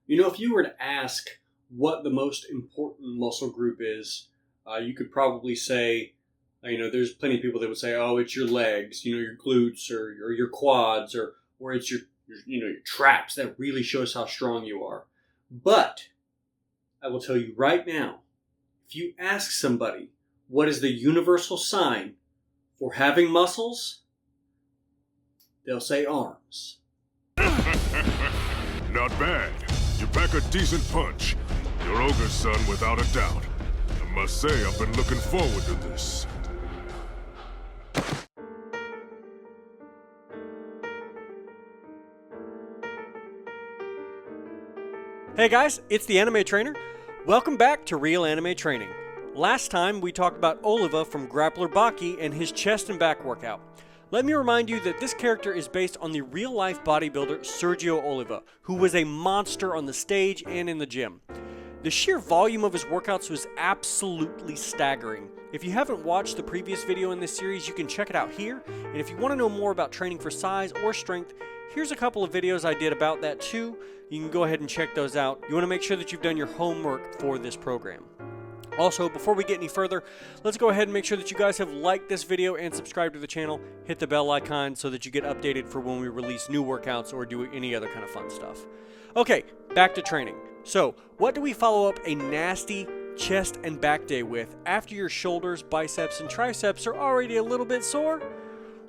You know, if you were to ask what the most important muscle group is, you could probably say, there's plenty of people that would say, oh, it's your legs, your glutes or your quads or it's your traps that really shows how strong you are. But I will tell you right now, if you ask somebody what is the universal sign for having muscles, they'll say arms. Not bad. You pack a decent punch. You're Ogre's son without a doubt. I must say I've been looking forward to this. Hey guys, it's the Anime Trainer. Welcome back to Real Anime Training. Last time we talked about Oliva from Grappler Baki and his chest and back workout. Let me remind you that this character is based on the real-life bodybuilder Sergio Oliva, who was a monster on the stage and in the gym. The sheer volume of his workouts was absolutely staggering. If you haven't watched the previous video in this series, you can check it out here. And if you want to know more about training for size or strength, here's a couple of videos I did about that too. You can go ahead and check those out. You want to make sure that you've done your homework for this program. Also, before we get any further, let's go ahead and make sure that you guys have liked this video and subscribed to the channel. Hit the bell icon so that you get updated for when we release new workouts or do any other kind of fun stuff. Okay, back to training. So, what do we follow up a nasty chest and back day with after your shoulders, biceps, and triceps are already a little bit sore?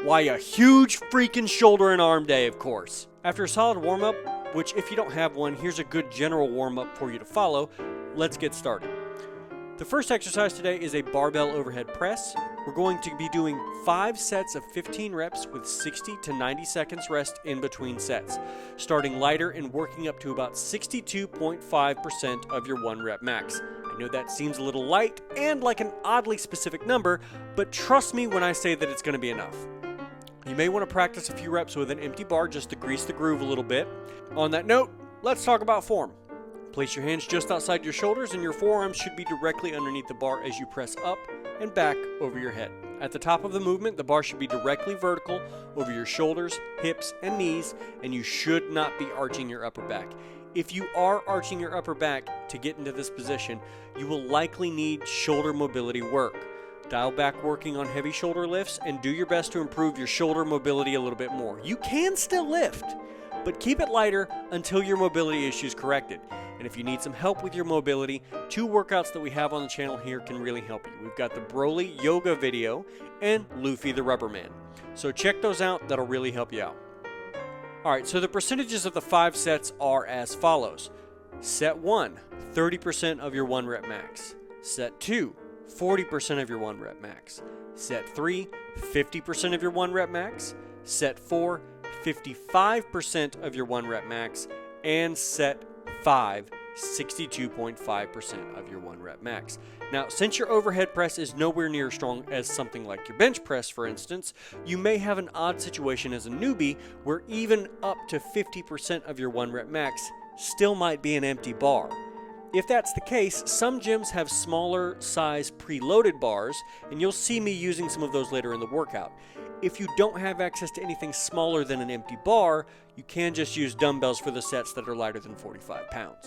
Why, a huge freaking shoulder and arm day, of course. After a solid warm-up, which if you don't have one, here's a good general warm-up for you to follow, let's get started. The first exercise today is a barbell overhead press. We're going to be doing 5 sets of 15 reps with 60 to 90 seconds rest in between sets, starting lighter and working up to about 62.5% of your 1 rep max. I know that seems a little light and like an oddly specific number, but trust me when I say that it's going to be enough. You may want to practice a few reps with an empty bar just to grease the groove a little bit. On that note, let's talk about form. Place your hands just outside your shoulders and your forearms should be directly underneath the bar as you press up and back over your head. At the top of the movement, the bar should be directly vertical over your shoulders, hips, and knees, and you should not be arching your upper back. If you are arching your upper back to get into this position, you will likely need shoulder mobility work. Dial back working on heavy shoulder lifts and do your best to improve your shoulder mobility a little bit more. You can still lift, but keep it lighter until your mobility issue is corrected. And if you need some help with your mobility, 2 workouts that we have on the channel here can really help you. We've got the Broly yoga video and Luffy the Rubber Man. So check those out, that'll really help you out. Alright, so the percentages of the 5 sets are as follows. Set 1, 30% of your 1 rep max. Set 2, 40% of your 1 rep max. Set 3, 50% of your 1 rep max. Set 4, 55% of your 1 rep max. And set 5, 62.5% of your 1 rep max. Now, since your overhead press is nowhere near as strong as something like your bench press, for instance, you may have an odd situation as a newbie where even up to 50% of your 1 rep max still might be an empty bar. If that's the case, some gyms have smaller size preloaded bars, and you'll see me using some of those later in the workout. If you don't have access to anything smaller than an empty bar, you can just use dumbbells for the sets that are lighter than 45 pounds.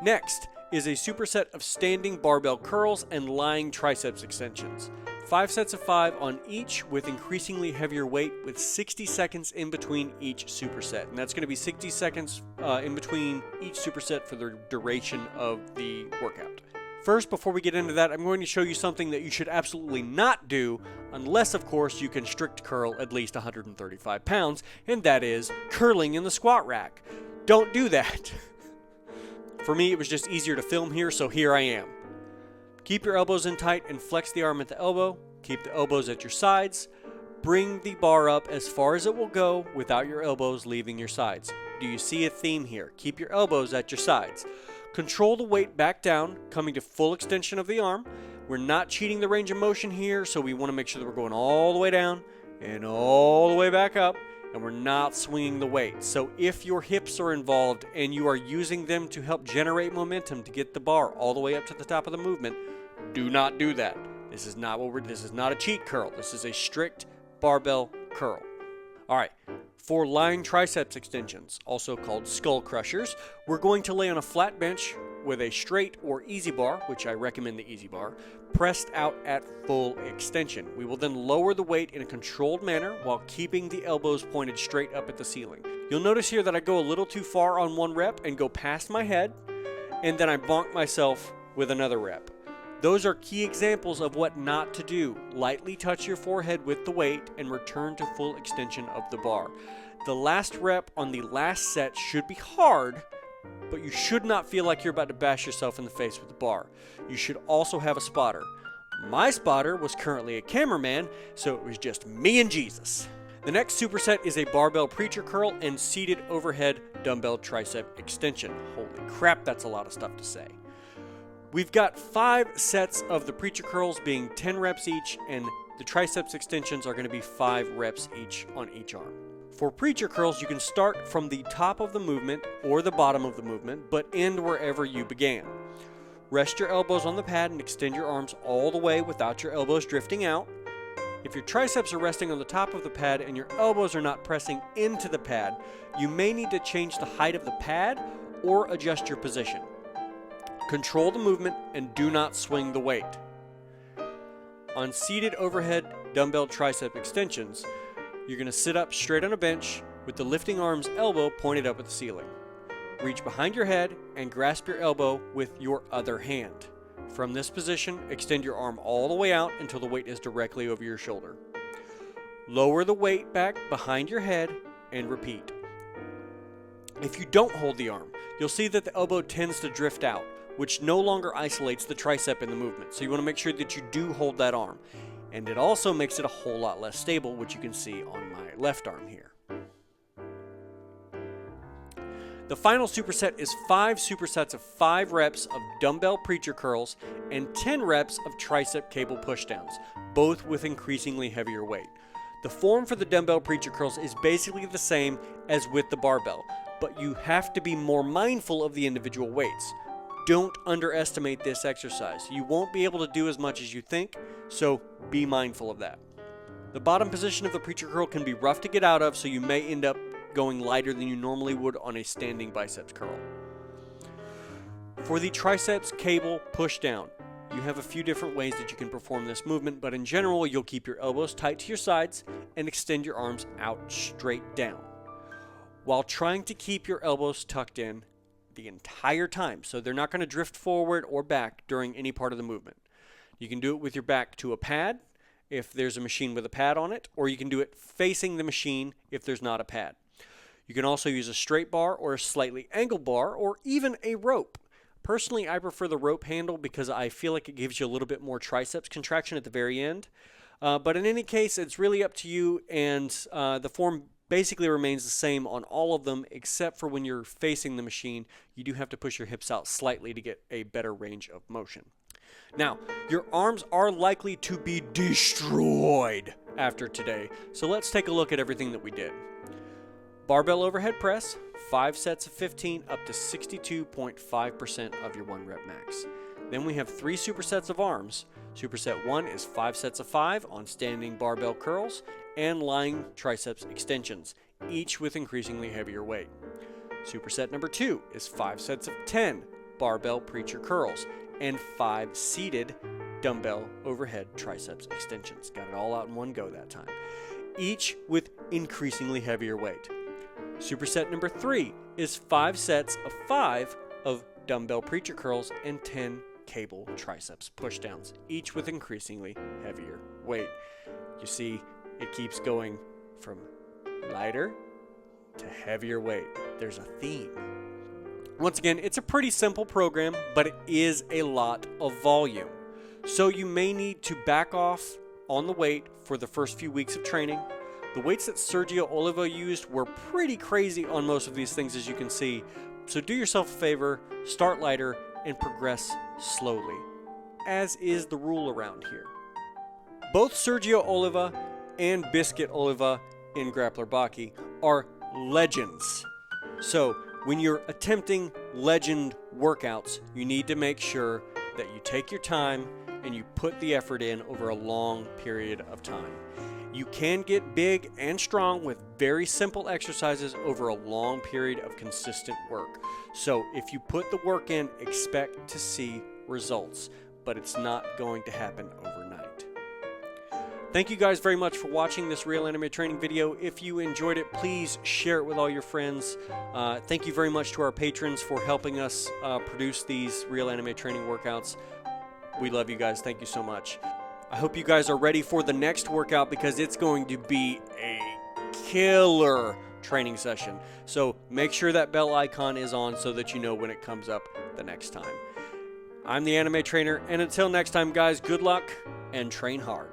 Next is a superset of standing barbell curls and lying triceps extensions. 5 sets of 5 on each with increasingly heavier weight with 60 seconds in between each superset. And that's going to be 60 seconds in between each superset for the duration of the workout. First, before we get into that, I'm going to show you something that you should absolutely not do unless, of course, you can strict curl at least 135 pounds, and that is curling in the squat rack. Don't do that. For me, it was just easier to film here, so here I am. Keep your elbows in tight and flex the arm at the elbow. Keep the elbows at your sides. Bring the bar up as far as it will go without your elbows leaving your sides. Do you see a theme here? Keep your elbows at your sides. Control the weight back down, coming to full extension of the arm. We're not cheating the range of motion here, so we want to make sure that we're going all the way down and all the way back up, and we're not swinging the weight. So if your hips are involved and you are using them to help generate momentum to get the bar all the way up to the top of the movement, do not do that. This is not a cheat curl. This is a strict barbell curl. Alright, for lying triceps extensions, also called skull crushers, we're going to lay on a flat bench with a straight or easy bar, which I recommend the easy bar, pressed out at full extension. We will then lower the weight in a controlled manner while keeping the elbows pointed straight up at the ceiling. You'll notice here that I go a little too far on one rep and go past my head, and then I bonk myself with another rep. Those are key examples of what not to do. Lightly touch your forehead with the weight and return to full extension of the bar. The last rep on the last set should be hard, but you should not feel like you're about to bash yourself in the face with the bar. You should also have a spotter. My spotter was currently a cameraman, so it was just me and Jesus. The next superset is a barbell preacher curl and seated overhead dumbbell tricep extension. Holy crap, that's a lot of stuff to say. We've got 5 sets of the preacher curls being 10 reps each, and the triceps extensions are going to be 5 reps each on each arm. For preacher curls, you can start from the top of the movement or the bottom of the movement, but end wherever you began. Rest your elbows on the pad and extend your arms all the way without your elbows drifting out. If your triceps are resting on the top of the pad and your elbows are not pressing into the pad, you may need to change the height of the pad or adjust your position. Control the movement and do not swing the weight. On seated overhead dumbbell tricep extensions, you're going to sit up straight on a bench with the lifting arm's elbow pointed up at the ceiling. Reach behind your head and grasp your elbow with your other hand. From this position, extend your arm all the way out until the weight is directly over your shoulder. Lower the weight back behind your head and repeat. If you don't hold the arm, you'll see that the elbow tends to drift out, which no longer isolates the tricep in the movement. So you want to make sure that you do hold that arm. And it also makes it a whole lot less stable, which you can see on my left arm here. The final superset is 5 supersets of 5 reps of dumbbell preacher curls and 10 reps of tricep cable pushdowns, both with increasingly heavier weight. The form for the dumbbell preacher curls is basically the same as with the barbell, but you have to be more mindful of the individual weights. Don't underestimate this exercise. You won't be able to do as much as you think, so be mindful of that. The bottom position of the preacher curl can be rough to get out of, so you may end up going lighter than you normally would on a standing biceps curl. For the triceps cable push down, you have a few different ways that you can perform this movement, but in general, you'll keep your elbows tight to your sides and extend your arms out straight down, while trying to keep your elbows tucked in the entire time, so they're not going to drift forward or back during any part of the movement. You can do it with your back to a pad if there's a machine with a pad on it, or you can do it facing the machine if there's not a pad. You can also use a straight bar or a slightly angled bar or even a rope. Personally, I prefer the rope handle because I feel like it gives you a little bit more triceps contraction at the very end. But in any case, it's really up to you, and the form basically remains the same on all of them, except for when you're facing the machine, you do have to push your hips out slightly to get a better range of motion. Now, your arms are likely to be destroyed after today, so let's take a look at everything that we did. Barbell overhead press, 5 sets of 15 up to 62.5% of your 1 rep max. Then we have 3 supersets of arms. Superset 1 is 5 sets of 5 on standing barbell curls and lying triceps extensions, each with increasingly heavier weight. Superset number 2 is 5 sets of 10 barbell preacher curls and 5 seated dumbbell overhead triceps extensions. Got it all out in one go that time, each with increasingly heavier weight. Superset number 3 is 5 sets of 5 of dumbbell preacher curls and 10 cable triceps pushdowns, each with increasingly heavier weight. You see, it keeps going from lighter to heavier weight. There's a theme. Once again, it's a pretty simple program, but it is a lot of volume. So you may need to back off on the weight for the first few weeks of training. The weights that Sergio Oliva used were pretty crazy on most of these things, as you can see. So do yourself a favor, start lighter, and progress slowly, as is the rule around here. Both Sergio Oliva and Biscuit Oliva in Grappler Baki are legends. So when you're attempting legend workouts, you need to make sure that you take your time and you put the effort in over a long period of time. You can get big and strong with very simple exercises over a long period of consistent work. So if you put the work in, expect to see results, but it's not going to happen overnight. Thank you guys very much for watching this Real Anime Training video. If you enjoyed it, please share it with all your friends. Thank you very much to our patrons for helping us produce these Real Anime Training workouts. We love you guys. Thank you so much. I hope you guys are ready for the next workout because it's going to be a killer training session. So make sure that bell icon is on so that you know when it comes up the next time. I'm the Anime Trainer, and until next time, guys, good luck and train hard.